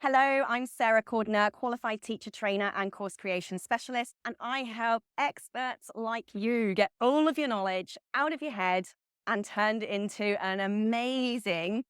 Hello, I'm Sarah Cordiner, qualified teacher trainer and course creation specialist, and I help experts like you get all of your knowledge out of your head and turned into an amazing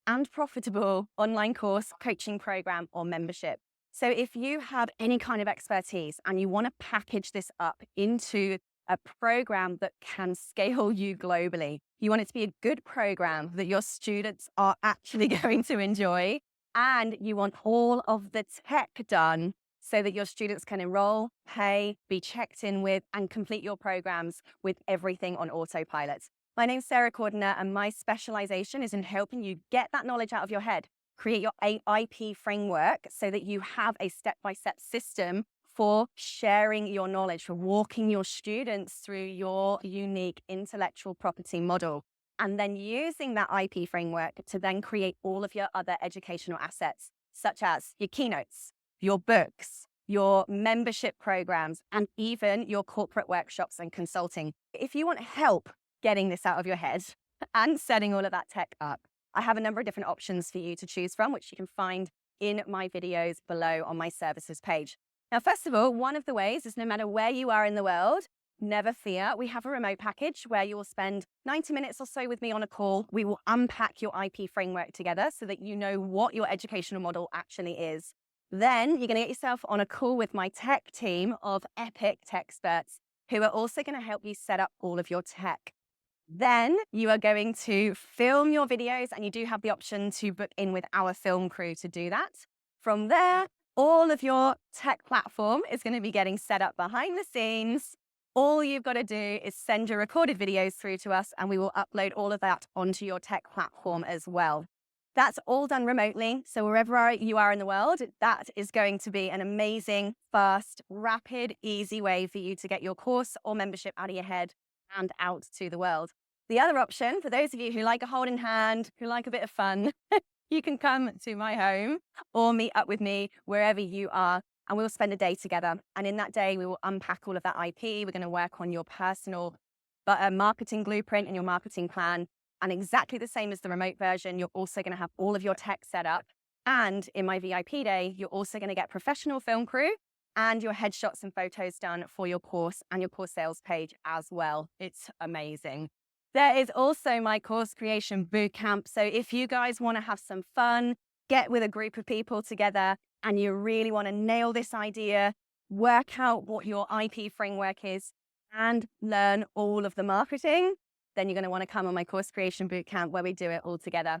and profitable online course, coaching program, or membership. So if you have any kind of expertise and you want to package this up into a program that can scale you globally, you want it to be a good program that your students are actually going to enjoy, and you want all of the tech done so that your students can enroll, pay, be checked in with, and complete your programs with everything on autopilot. My name's Sarah Cordiner, and my specialization is in helping you get that knowledge out of your head, create your IP framework so that you have a step-by-step system for sharing your knowledge, for walking your students through your unique intellectual property model, and then using that IP framework to then create all of your other educational assets, such as your keynotes, your books, your membership programs, and even your corporate workshops and consulting. If you want help getting this out of your head and setting all of that tech up, I have a number of different options for you to choose from, which you can find in my videos below on my services page. Now, first of all, one of the ways is no matter where you are in the world, never fear. We have a remote package where you will spend 90 minutes or so with me on a call. We will unpack your IP framework together so that you know what your educational model actually is. Then you're going to get yourself on a call with my tech team of epic tech experts who are also going to help you set up all of your tech. Then you are going to film your videos, and you do have the option to book in with our film crew to do that. From there, all of your tech platform is going to be getting set up behind the scenes. All you've got to do is send your recorded videos through to us, and we will upload all of that onto your tech platform as well. That's all done remotely. So wherever you are in the world, that is going to be an amazing, fast, rapid, easy way for you to get your course or membership out of your head and out to the world. The other option, for those of you who like a hold in hand, who like a bit of fun, you can come to my home or meet up with me wherever you are, and we'll spend a day together. And in that day, we will unpack all of that IP. We're going to work on your personal marketing blueprint and your marketing plan. And exactly the same as the remote version, you're also going to have all of your tech set up. And in my VIP day, you're also going to get professional film crew and your headshots and photos done for your course and your course sales page as well. It's amazing. There is also my course creation bootcamp. So if you guys want to have some fun, get with a group of people together, and you really want to nail this idea, work out what your IP framework is, and learn all of the marketing, then you're going to want to come on my course creation bootcamp where we do it all together.